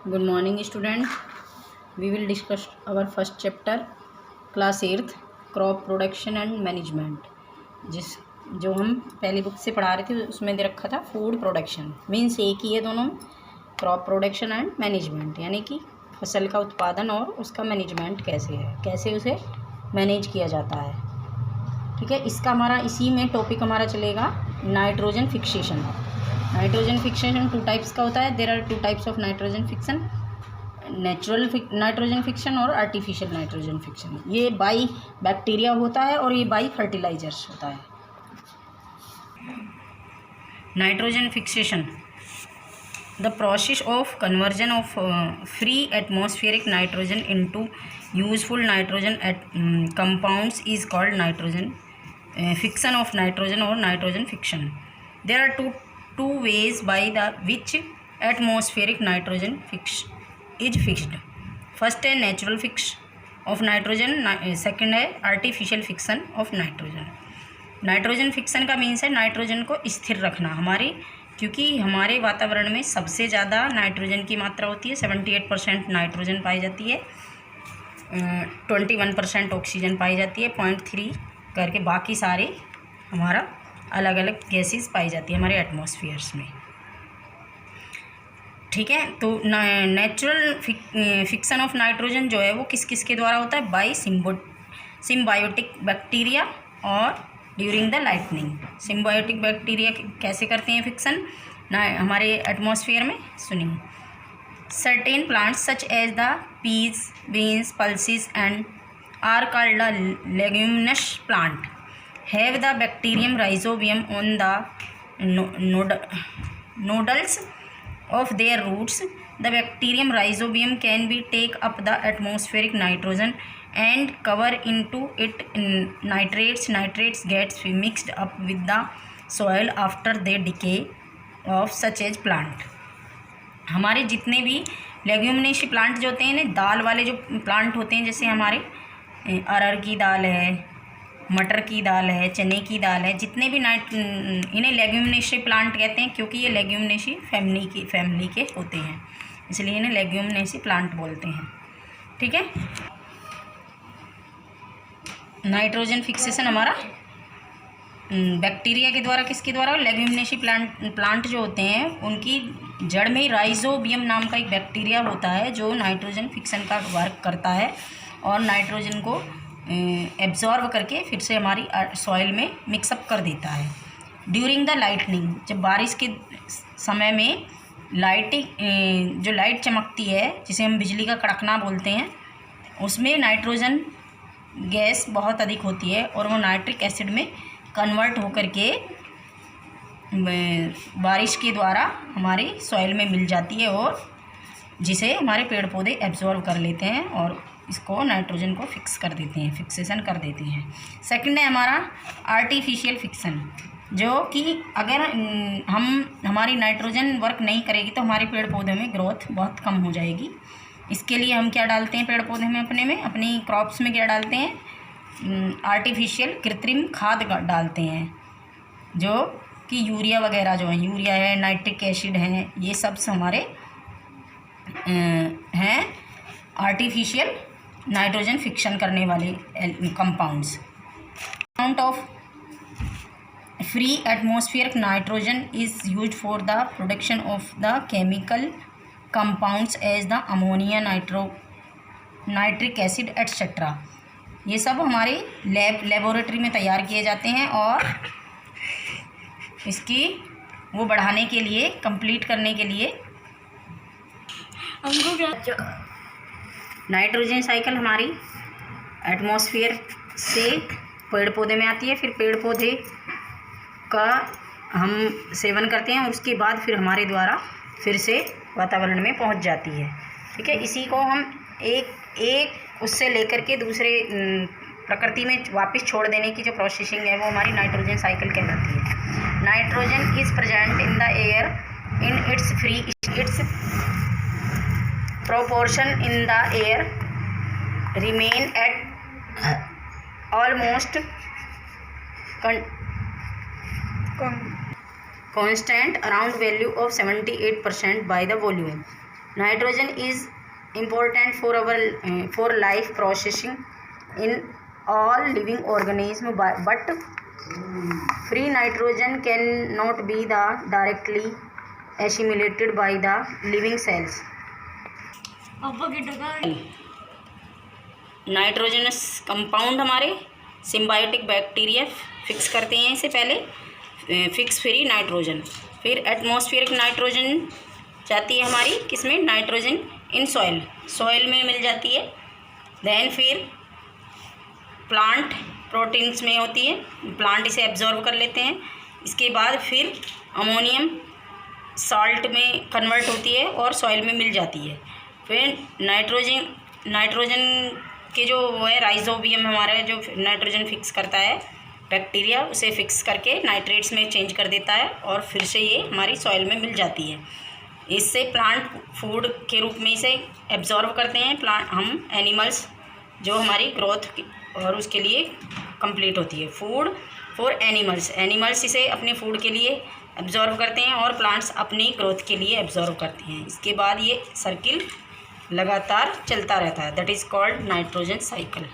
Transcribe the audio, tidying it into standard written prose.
Good morning, student. We will discuss our first chapter, class 8th, crop production and management. जो हम पहली book से पढ़ा रहे थे उसमें दे रखा था फूड प्रोडक्शन, मीन्स एक ही है दोनों में, क्रॉप प्रोडक्शन एंड मैनेजमेंट, यानी कि फसल का उत्पादन और उसका मैनेजमेंट कैसे है, कैसे उसे मैनेज किया जाता है। ठीक है, इसका हमारा इसी में टॉपिक हमारा चलेगा nitrogen fixation. Nitrogen fixation two types का होता है। There are two types of nitrogen fixation, natural nitrogen fixation और आर्टिफिशियल नाइट्रोजन फिक्सन। ये बाई बैक्टीरिया होता है और ये बाई फर्टिलाइजर्स होता है। Nitrogen fixation, the process of conversion of free atmospheric nitrogen into useful nitrogen compounds is called nitrogen fixation of nitrogen और nitrogen fixation. There are two ways by the which atmospheric nitrogen is fixed. First है natural fix of nitrogen, second है artificial fiction of nitrogen. Nitrogen fiction का means है nitrogen को स्थिर रखना हमारी, क्योंकि हमारे वातावरण में सबसे ज़्यादा नाइट्रोजन की मात्रा होती है। 78% नाइट्रोजन पाई जाती है, 21% ऑक्सीजन पाई जाती है, 0.3 करके बाकी सारे हमारा अलग अलग गैसेस पाई जाती है हमारे एटमॉस्फेयर्स में। ठीक है, तो नेचुरल फिक्सन ऑफ नाइट्रोजन जो है वो किस किस के द्वारा होता है? बाय सिम्बायोटिक बैक्टीरिया और during the lightning. Symbiotic bacteria कैसे करते हैं फिक्सन हमारे एटमॉस्फेयर में? सुनिए। Certain plants such as the peas, beans, pulses and are called the leguminous plant have the bacterium rhizobium on the nodals of their roots. The bacterium rhizobium can be take up the atmospheric nitrogen and cover into it nitrates. Nitrates gets mixed up with the soil after they decay of such as plant. हमारे जितने भी Leguminosae plant जो होते हैं, दाल वाले जो plant होते हैं, जैसे हमारे अरहर की दाल है, मटर की दाल है, चने की दाल है, जितने भी इन्हें लेग्यूमिनेसी प्लांट कहते हैं, क्योंकि ये लेग्यूमिनेसी फैमिली के होते हैं, इसलिए इन्हें लेग्यूमिनेसी प्लांट बोलते हैं। ठीक है, नाइट्रोजन फिक्सेशन हमारा बैक्टीरिया के द्वारा, किसके द्वारा? लेग्यूमिनेसी प्लांट जो होते हैं उनकी जड़ में राइजोबियम नाम का एक बैक्टीरिया होता है जो नाइट्रोजन फिक्सन का वर्क करता है और नाइट्रोजन को एब्जॉर्व करके फिर से हमारी सॉइल में मिक्सअप कर देता है। ड्यूरिंग द लाइटनिंग, जब बारिश के समय में जो लाइट चमकती है, जिसे हम बिजली का कड़कना बोलते हैं, उसमें नाइट्रोजन गैस बहुत अधिक होती है और वो नाइट्रिक एसिड में कन्वर्ट होकर के बारिश के द्वारा हमारी सॉइल में मिल जाती है और जिसे हमारे पेड़ पौधे एब्जॉर्व कर लेते हैं और इसको नाइट्रोजन को फिक्स कर देते हैं, फिक्सेशन कर देते हैं। सेकंड है हमारा आर्टिफिशियल फिक्सन, जो कि अगर हमारी नाइट्रोजन वर्क नहीं करेगी तो हमारे पेड़ पौधे में ग्रोथ बहुत कम हो जाएगी। इसके लिए हम क्या डालते हैं पेड़ पौधे में, अपनी क्रॉप्स में क्या डालते हैं? आर्टिफिशियल कृत्रिम खाद डालते हैं, जो कि यूरिया वगैरह जो है, यूरिया है, नाइट्रिक एसिड है, ये सब हमारे हैं आर्टिफिशियल नाइट्रोजन फिक्शन करने वाले compounds. Amount of free atmospheric nitrogen is used for the production of the chemical compounds as the ammonia, nitric acid etcetera. ये सब हमारे लेबोरेटरी में तैयार किए जाते हैं और इसकी वो बढ़ाने के लिए, कंप्लीट करने के लिए हमको क्या नाइट्रोजन साइकिल हमारी एटमॉस्फेयर से पेड़ पौधे में आती है, फिर पेड़ पौधे का हम सेवन करते हैं और उसके बाद फिर हमारे द्वारा फिर से वातावरण में पहुंच जाती है। ठीक है, इसी को हम एक उससे लेकर के दूसरे प्रकृति में वापस छोड़ देने की जो प्रोसेसिंग है वो हमारी नाइट्रोजन साइकिल कहलाती है। Nitrogen is present in the air in its proportion in the air remain at almost constant around value of 78% by the volume. Nitrogen is important for life processing in all living organism, but free nitrogen cannot be directly assimilated by the living cells. Nitrogenous compound हमारे symbiotic bacteria fix करते हैं इसे पहले fix free nitrogen, फिर atmospheric nitrogen जाती है हमारी किसमें, नाइट्रोजन इन सॉइल में मिल जाती है। देन फिर प्लांट प्रोटीन्स में होती है, प्लांट इसे एब्जॉर्व कर लेते हैं। इसके बाद फिर अमोनियम साल्ट में कन्वर्ट होती है और सॉइल में मिल जाती है। फिर नाइट्रोजन के जो वो है राइजोबियम हमारा जो नाइट्रोजन फिक्स करता है बैक्टीरिया, उसे फिक्स करके नाइट्रेट्स में चेंज कर देता है और फिर से ये हमारी सॉइल में मिल जाती है। इससे प्लांट फूड के रूप में इसे एब्जॉर्व करते हैं हम एनिमल्स, जो हमारी ग्रोथ और उसके लिए कंप्लीट होती है। फूड फॉर एनिमल्स इसे अपने फूड के लिए एब्जॉर्व करते हैं और प्लांट्स अपनी ग्रोथ के लिए एब्जॉर्व करते हैं। इसके बाद ये सर्किल लगातार चलता रहता है, that is called nitrogen cycle.